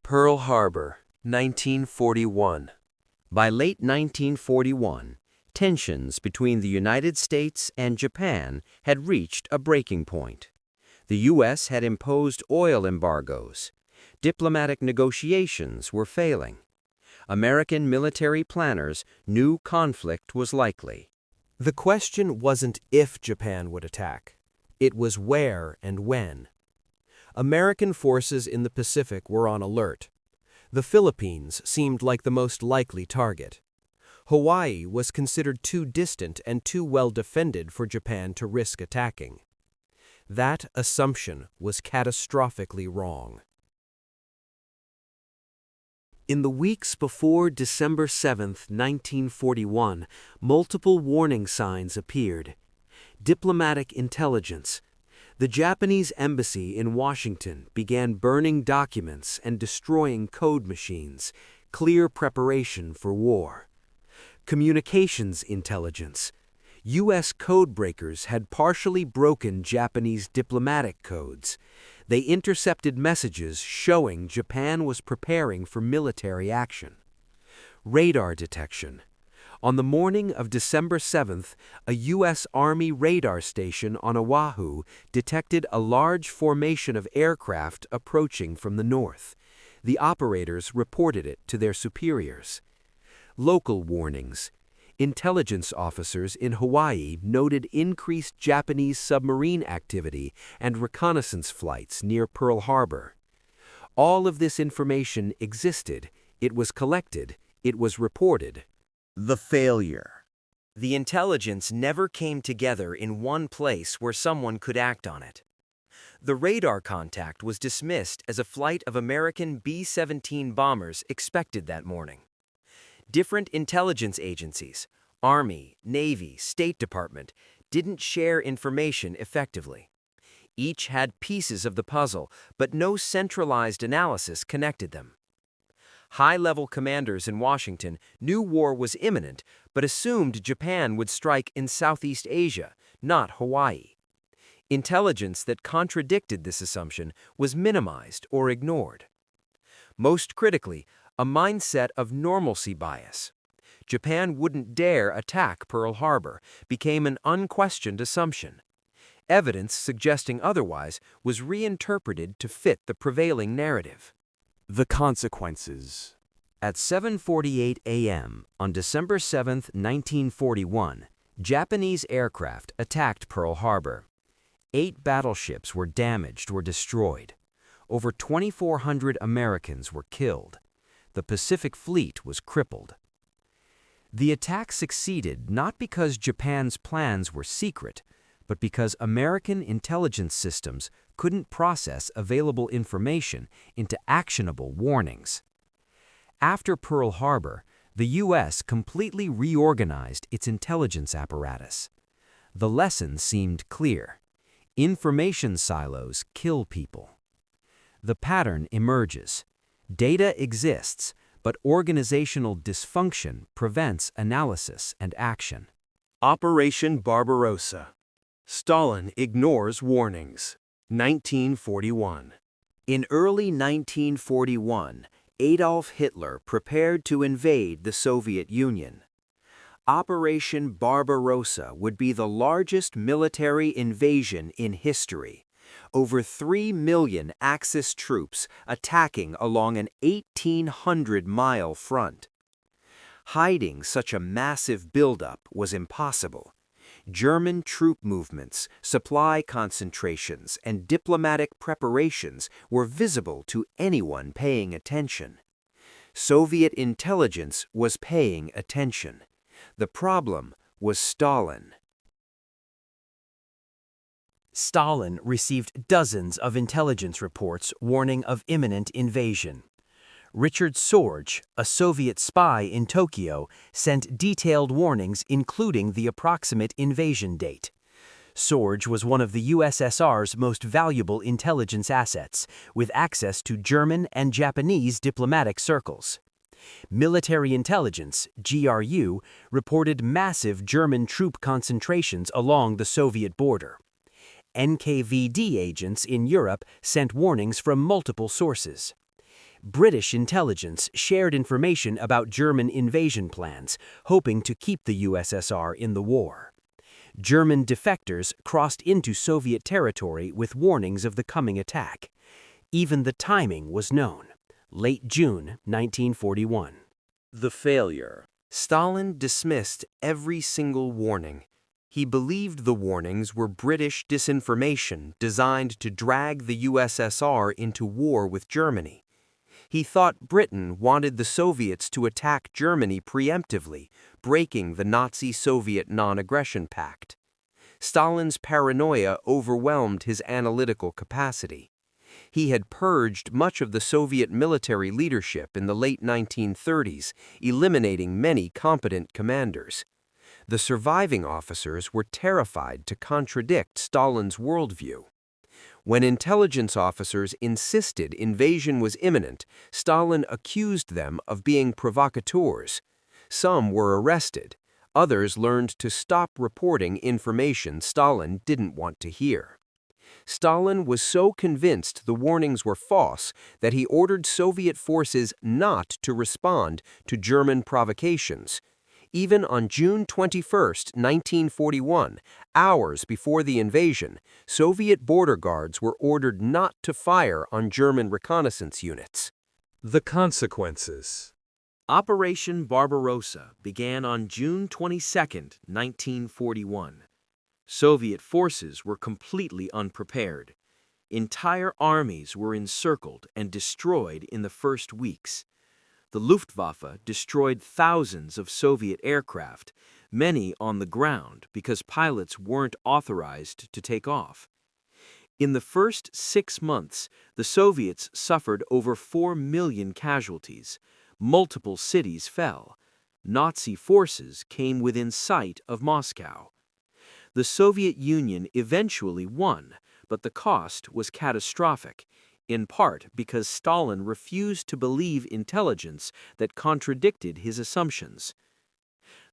Pearl Harbor, 1941. By late 1941, tensions between the United States and Japan had reached a breaking point. The U.S. had imposed oil embargoes. Diplomatic negotiations were failing. American military planners knew conflict was likely. The question wasn't if Japan would attack. It was where and when. American forces in the Pacific were on alert. The Philippines seemed like the most likely target. Hawaii was considered too distant and too well defended for Japan to risk attacking. That assumption was catastrophically wrong. In the weeks before December 7, 1941, multiple warning signs appeared. Diplomatic intelligence. The Japanese embassy in Washington began burning documents and destroying code machines, clear preparation for war. Communications intelligence. U.S. codebreakers had partially broken Japanese diplomatic codes. They intercepted messages showing Japan was preparing for military action. Radar detection. On the morning of December 7th, a U.S. Army radar station on Oahu detected a large formation of aircraft approaching from the north. The operators reported it to their superiors. Local warnings. Intelligence officers in Hawaii noted increased Japanese submarine activity and reconnaissance flights near Pearl Harbor. All of this information existed, it was collected, it was reported. The failure. The intelligence never came together in one place where someone could act on it. The radar contact was dismissed as a flight of American B-17 bombers expected that morning. Different intelligence agencies, Army, Navy, State Department, didn't share information effectively. Each had pieces of the puzzle, but no centralized analysis connected them. High-level commanders in Washington knew war was imminent, but assumed Japan would strike in Southeast Asia, not Hawaii. Intelligence that contradicted this assumption was minimized or ignored. Most critically, a mindset of normalcy bias. Japan wouldn't dare attack Pearl Harbor became an unquestioned assumption. Evidence suggesting otherwise was reinterpreted to fit the prevailing narrative. The consequences. At 7:48 a.m. on December 7, 1941, Japanese aircraft attacked Pearl Harbor. 8 battleships were damaged or destroyed. Over 2,400 Americans were killed. The Pacific Fleet was crippled. The attack succeeded not because Japan's plans were secret, but because American intelligence systems couldn't process available information into actionable warnings. After Pearl Harbor, the U.S. completely reorganized its intelligence apparatus. The lesson seemed clear. Information silos kill people. The pattern emerges. Data exists, but organizational dysfunction prevents analysis and action. Operation Barbarossa. Stalin ignores warnings. 1941. In early 1941, Adolf Hitler prepared to invade the Soviet Union. Operation Barbarossa would be the largest military invasion in history. Over 3 million Axis troops attacking along an 1,800-mile front. Hiding such a massive buildup was impossible. German troop movements, supply concentrations, and diplomatic preparations were visible to anyone paying attention. Soviet intelligence was paying attention. The problem was Stalin. Stalin received dozens of intelligence reports warning of imminent invasion. Richard Sorge, a Soviet spy in Tokyo, sent detailed warnings including the approximate invasion date. Sorge was one of the USSR's most valuable intelligence assets, with access to German and Japanese diplomatic circles. Military Intelligence, GRU, reported massive German troop concentrations along the Soviet border. NKVD agents in Europe sent warnings from multiple sources. British intelligence shared information about German invasion plans, hoping to keep the USSR in the war. German defectors crossed into Soviet territory with warnings of the coming attack. Even the timing was known: late June 1941. The failure. Stalin dismissed every single warning. He believed the warnings were British disinformation designed to drag the USSR into war with Germany. He thought Britain wanted the Soviets to attack Germany preemptively, breaking the Nazi-Soviet non-aggression pact. Stalin's paranoia overwhelmed his analytical capacity. He had purged much of the Soviet military leadership in the late 1930s, eliminating many competent commanders. The surviving officers were terrified to contradict Stalin's worldview. When intelligence officers insisted invasion was imminent, Stalin accused them of being provocateurs. Some were arrested. Others learned to stop reporting information Stalin didn't want to hear. Stalin was so convinced the warnings were false that he ordered Soviet forces not to respond to German provocations. Even on June 21, 1941, hours before the invasion, Soviet border guards were ordered not to fire on German reconnaissance units. The consequences. Operation Barbarossa began on June 22, 1941. Soviet forces were completely unprepared. Entire armies were encircled and destroyed in the first weeks. The Luftwaffe destroyed thousands of Soviet aircraft, many on the ground because pilots weren't authorized to take off. In the first 6 months, the Soviets suffered over 4 million casualties. Multiple cities fell. Nazi forces came within sight of Moscow. The Soviet Union eventually won, but the cost was catastrophic, in part because Stalin refused to believe intelligence that contradicted his assumptions.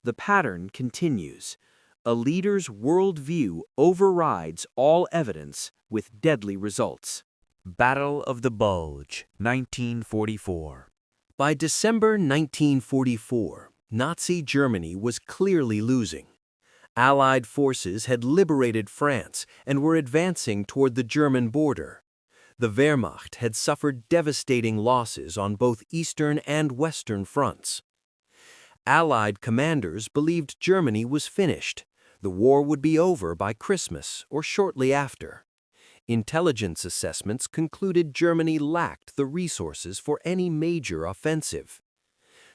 The pattern continues. A leader's worldview overrides all evidence with deadly results. Battle of the Bulge, 1944. By December 1944, Nazi Germany was clearly losing. Allied forces had liberated France and were advancing toward the German border. The Wehrmacht had suffered devastating losses on both eastern and western fronts. Allied commanders believed Germany was finished. The war would be over by Christmas or shortly after. Intelligence assessments concluded Germany lacked the resources for any major offensive.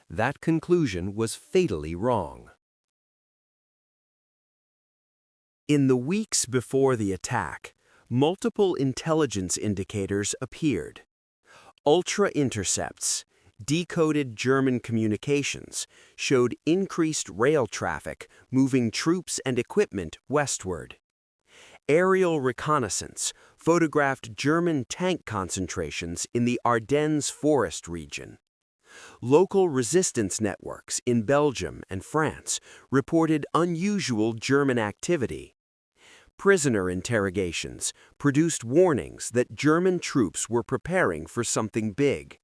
That conclusion was fatally wrong. In the weeks before the attack, multiple intelligence indicators appeared. Ultra-intercepts, decoded German communications, showed increased rail traffic moving troops and equipment westward. Aerial reconnaissance photographed German tank concentrations in the Ardennes forest region. Local resistance networks in Belgium and France reported unusual German activity. Prisoner interrogations produced warnings that German troops were preparing for something big.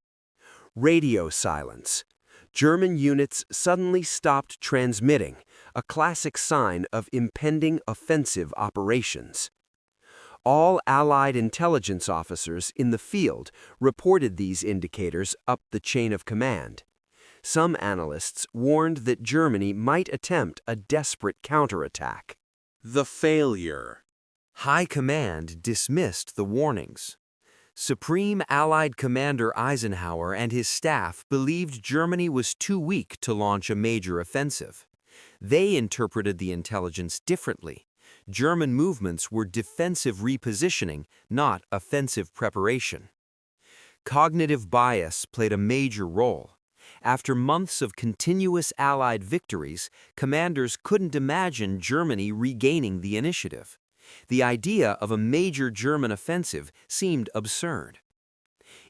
Radio silence. German units suddenly stopped transmitting, a classic sign of impending offensive operations. All Allied intelligence officers in the field reported these indicators up the chain of command. Some analysts warned that Germany might attempt a desperate counterattack. The failure. High Command dismissed the warnings. Supreme Allied Commander Eisenhower and his staff believed Germany was too weak to launch a major offensive. They interpreted the intelligence differently. German movements were defensive repositioning, not offensive preparation. Cognitive bias played a major role. After months of continuous Allied victories, commanders couldn't imagine Germany regaining the initiative. The idea of a major German offensive seemed absurd.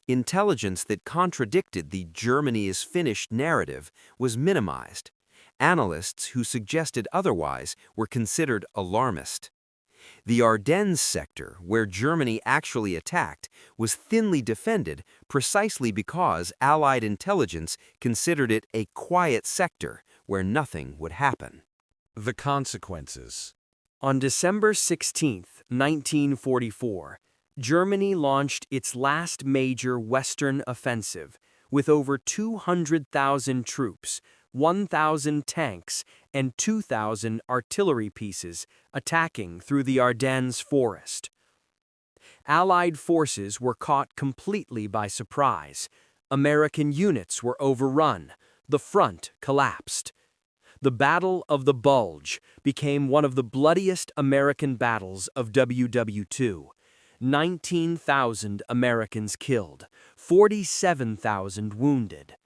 Intelligence that contradicted the "Germany is finished" narrative was minimized. Analysts who suggested otherwise were considered alarmist. The Ardennes sector, where Germany actually attacked, was thinly defended precisely because Allied intelligence considered it a quiet sector where nothing would happen. The consequences. On December 16, 1944, Germany launched its last major Western offensive with over 200,000 troops, 1,000 tanks, and 2,000 artillery pieces attacking through the Ardennes forest. Allied forces were caught completely by surprise. American units were overrun. The front collapsed. The Battle of the Bulge became one of the bloodiest American battles of WW2. 19,000 Americans killed, 47,000 wounded.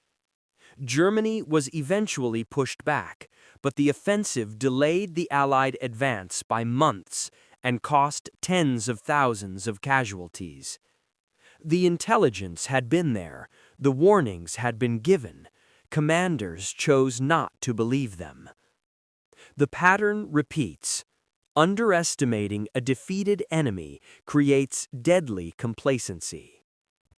Germany was eventually pushed back, but the offensive delayed the Allied advance by months and cost tens of thousands of casualties. The intelligence had been there, the warnings had been given. Commanders chose not to believe them. The pattern repeats. Underestimating a defeated enemy creates deadly complacency.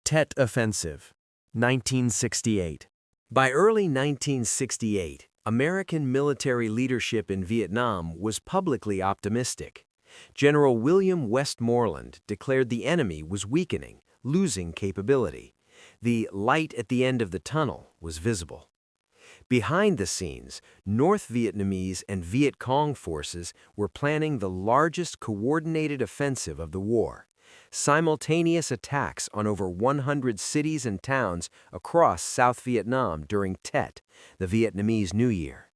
Tet Offensive, 1968. By early 1968, American military leadership in Vietnam was publicly optimistic. General William Westmoreland declared the enemy was weakening, losing capability. The light at the end of the tunnel was visible. Behind the scenes, North Vietnamese and Viet Cong forces were planning the largest coordinated offensive of the war. Simultaneous attacks on over 100 cities and towns across South Vietnam during Tet, the Vietnamese New Year.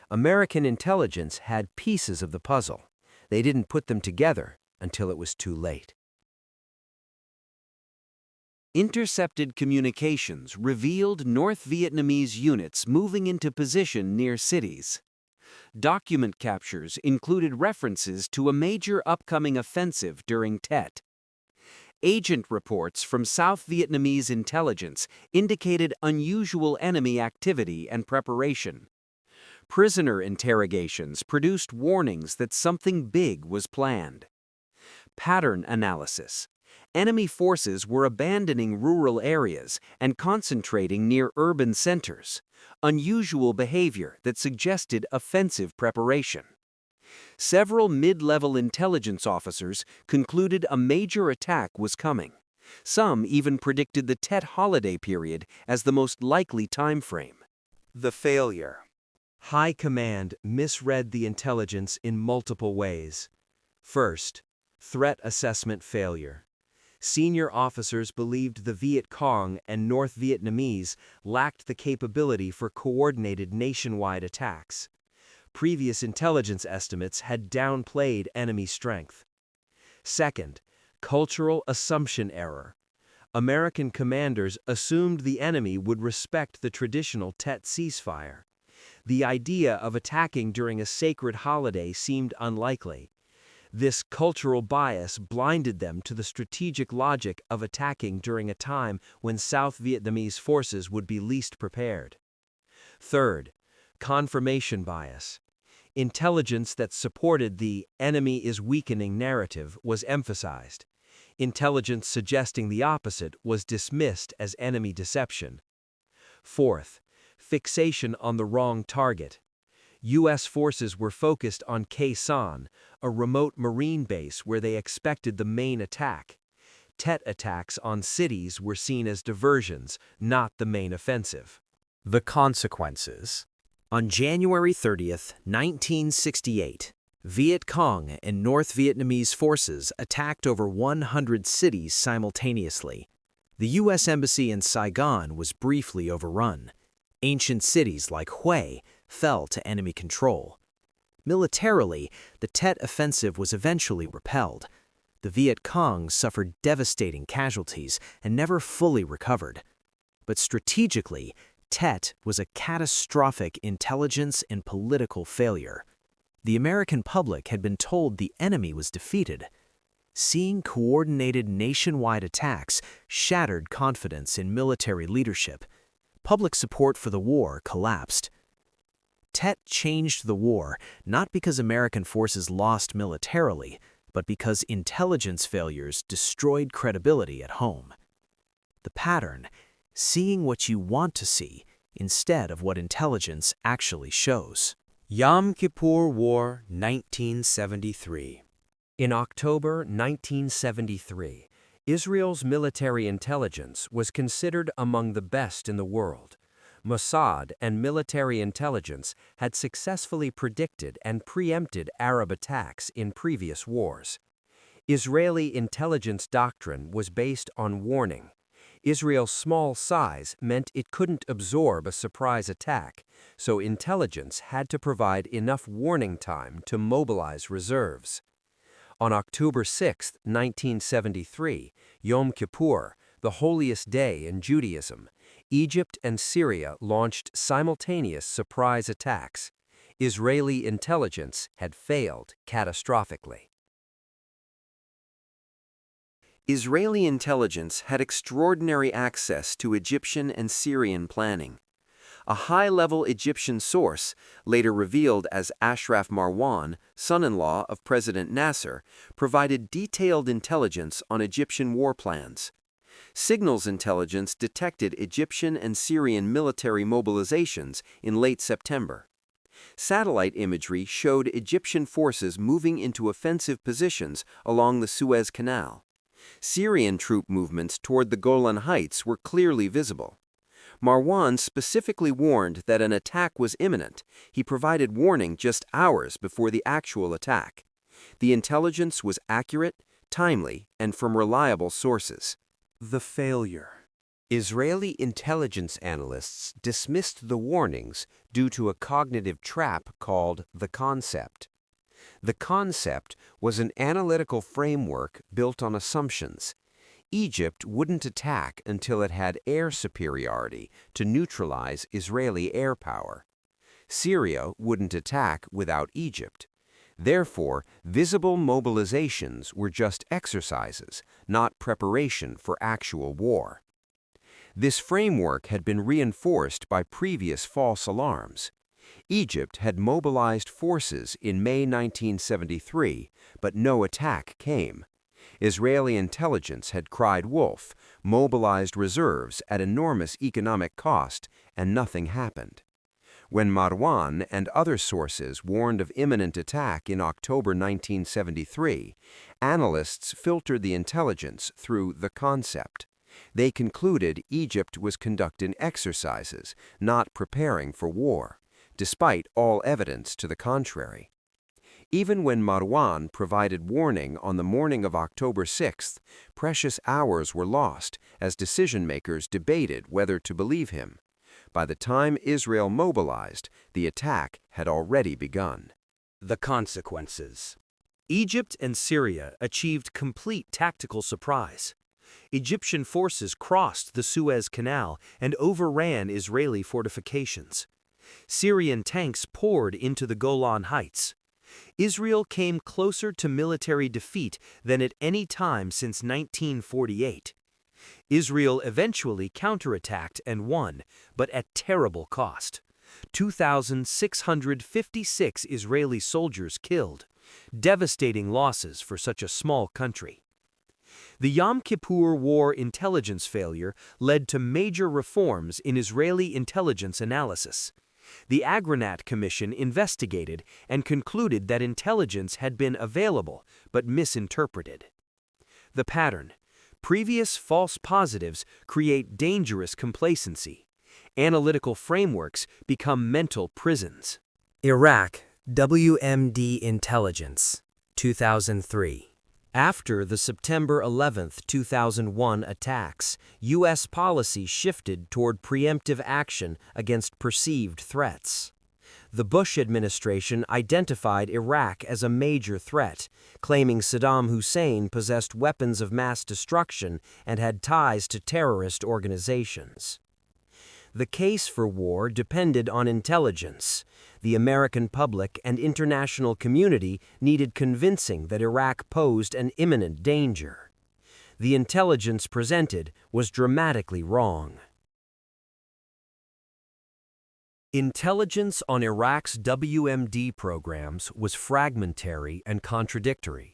American intelligence had pieces of the puzzle. They didn't put them together until it was too late. Intercepted communications revealed North Vietnamese units moving into position near cities. Document captures included references to a major upcoming offensive during Tet. Agent reports from South Vietnamese intelligence indicated unusual enemy activity and preparation. Prisoner interrogations produced warnings that something big was planned. Pattern analysis. Enemy forces were abandoning rural areas and concentrating near urban centers, unusual behavior that suggested offensive preparation. Several mid-level intelligence officers concluded a major attack was coming. Some even predicted the Tet holiday period as the most likely time frame. The failure. High command misread the intelligence in multiple ways. First, threat assessment failure. Senior officers believed the Viet Cong and North Vietnamese lacked the capability for coordinated nationwide attacks. Previous intelligence estimates had downplayed enemy strength. Second, cultural assumption error. American commanders assumed the enemy would respect the traditional Tet ceasefire. The idea of attacking during a sacred holiday seemed unlikely. This cultural bias blinded them to the strategic logic of attacking during a time when South Vietnamese forces would be least prepared. Third, confirmation bias. Intelligence that supported the enemy is weakening narrative was emphasized. Intelligence suggesting the opposite was dismissed as enemy deception. Fourth, fixation on the wrong target. U.S. forces were focused on Khe Sanh, a remote marine base where they expected the main attack. Tet attacks on cities were seen as diversions, not the main offensive. The consequences. On January 30, 1968, Viet Cong and North Vietnamese forces attacked over 100 cities simultaneously. The U.S. Embassy in Saigon was briefly overrun. Ancient cities like Hue fell to enemy control. Militarily, the Tet Offensive was eventually repelled. The Viet Cong suffered devastating casualties and never fully recovered. But strategically, Tet was a catastrophic intelligence and political failure. The American public had been told the enemy was defeated. Seeing coordinated nationwide attacks shattered confidence in military leadership. Public support for the war collapsed. Tet changed the war not because American forces lost militarily, but because intelligence failures destroyed credibility at home. The pattern: seeing what you want to see instead of what intelligence actually shows. Yom Kippur War, 1973. In October 1973, Israel's military intelligence was considered among the best in the world. Mossad and military intelligence had successfully predicted and preempted Arab attacks in previous wars. Israeli intelligence doctrine was based on warning. Israel's small size meant it couldn't absorb a surprise attack, so intelligence had to provide enough warning time to mobilize reserves. On October 6, 1973, Yom Kippur, the holiest day in Judaism, Egypt and Syria launched simultaneous surprise attacks. Israeli intelligence had failed catastrophically. Israeli intelligence had extraordinary access to Egyptian and Syrian planning. A high-level Egyptian source, later revealed as Ashraf Marwan, son-in-law of President Nasser, provided detailed intelligence on Egyptian war plans. Signals intelligence detected Egyptian and Syrian military mobilizations in late September. Satellite imagery showed Egyptian forces moving into offensive positions along the Suez Canal. Syrian troop movements toward the Golan Heights were clearly visible. Marwan specifically warned that an attack was imminent. He provided warning just hours before the actual attack. The intelligence was accurate, timely, and from reliable sources. The failure. Israeli intelligence analysts dismissed the warnings due to a cognitive trap called the concept. The concept was an analytical framework built on assumptions. Egypt wouldn't attack until it had air superiority to neutralize Israeli air power. Syria wouldn't attack without Egypt. Therefore, visible mobilizations were just exercises, not preparation for actual war. This framework had been reinforced by previous false alarms. Egypt had mobilized forces in May 1973, but no attack came. Israeli intelligence had cried wolf, mobilized reserves at enormous economic cost, and nothing happened. When Marwan and other sources warned of imminent attack in October 1973, analysts filtered the intelligence through the concept. They concluded Egypt was conducting exercises, not preparing for war, despite all evidence to the contrary. Even when Marwan provided warning on the morning of October 6th, precious hours were lost as decision-makers debated whether to believe him. By the time Israel mobilized, the attack had already begun. The consequences. Egypt and Syria achieved complete tactical surprise. Egyptian forces crossed the Suez Canal and overran Israeli fortifications. Syrian tanks poured into the Golan Heights. Israel came closer to military defeat than at any time since 1948. Israel eventually counterattacked and won, but at terrible cost. 2,656 Israeli soldiers killed. Devastating losses for such a small country. The Yom Kippur War intelligence failure led to major reforms in Israeli intelligence analysis. The Agranat Commission investigated and concluded that intelligence had been available but misinterpreted. The pattern: previous false positives create dangerous complacency. Analytical frameworks become mental prisons. Iraq WMD Intelligence, 2003. After the September 11, 2001 attacks, U.S. policy shifted toward preemptive action against perceived threats. The Bush administration identified Iraq as a major threat, claiming Saddam Hussein possessed weapons of mass destruction and had ties to terrorist organizations. The case for war depended on intelligence. The American public and international community needed convincing that Iraq posed an imminent danger. The intelligence presented was dramatically wrong. Intelligence on Iraq's WMD programs was fragmentary and contradictory.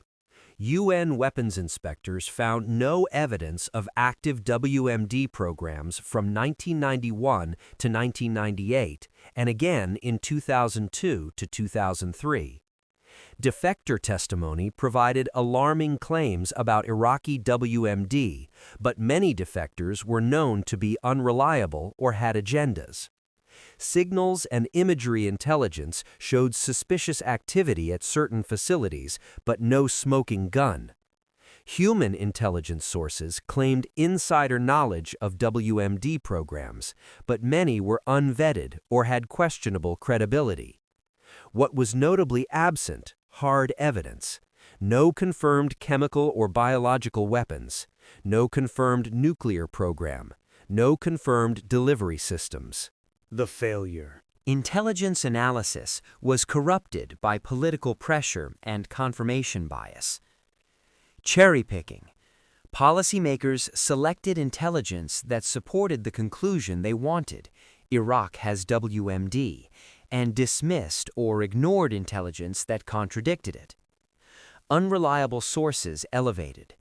UN weapons inspectors found no evidence of active WMD programs from 1991 to 1998 and again in 2002 to 2003. Defector testimony provided alarming claims about Iraqi WMD, but many defectors were known to be unreliable or had agendas. Signals and imagery intelligence showed suspicious activity at certain facilities, but no smoking gun. Human intelligence sources claimed insider knowledge of WMD programs, but many were unvetted or had questionable credibility. What was notably absent: hard evidence. No confirmed chemical or biological weapons. No confirmed nuclear program. No confirmed delivery systems. The failure. Intelligence analysis was corrupted by political pressure and confirmation bias. Cherry-picking. Policymakers selected intelligence that supported the conclusion they wanted: Iraq has WMD, and dismissed or ignored intelligence that contradicted it. Unreliable sources elevated.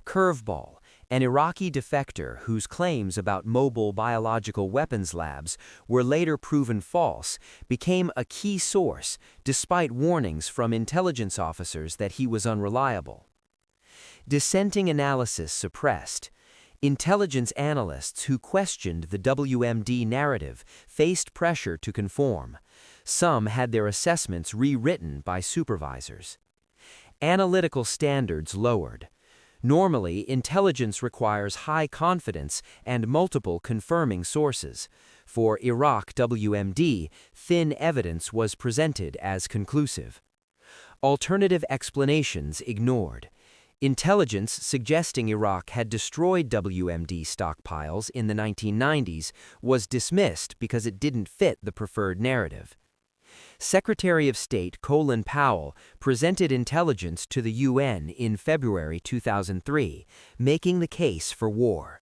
Curveball. An Iraqi defector whose claims about mobile biological weapons labs were later proven false became a key source despite warnings from intelligence officers that he was unreliable. Dissenting analysis suppressed. Intelligence analysts who questioned the WMD narrative faced pressure to conform. Some had their assessments rewritten by supervisors. Analytical standards lowered. Normally, intelligence requires high confidence and multiple confirming sources. For Iraq WMD, thin evidence was presented as conclusive. Alternative explanations ignored. Intelligence suggesting Iraq had destroyed WMD stockpiles in the 1990s was dismissed because it didn't fit the preferred narrative. Secretary of State Colin Powell presented intelligence to the UN in February 2003, making the case for war.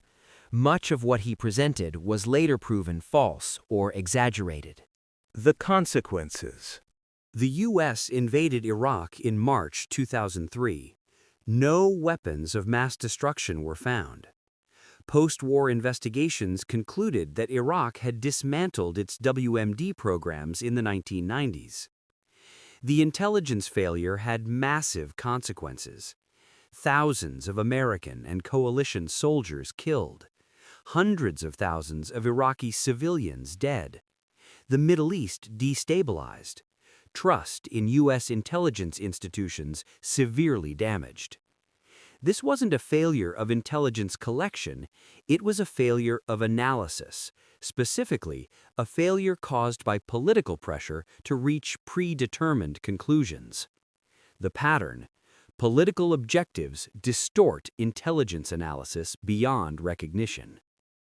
Much of what he presented was later proven false or exaggerated. The consequences. The U.S. invaded Iraq in March 2003. No weapons of mass destruction were found. Post-war investigations concluded that Iraq had dismantled its WMD programs in the 1990s. The intelligence failure had massive consequences. Thousands of American and coalition soldiers killed. Hundreds of thousands of Iraqi civilians dead. The Middle East destabilized. Trust in U.S. intelligence institutions severely damaged. This wasn't a failure of intelligence collection, it was a failure of analysis, specifically a failure caused by political pressure to reach predetermined conclusions. The pattern: political objectives distort intelligence analysis beyond recognition.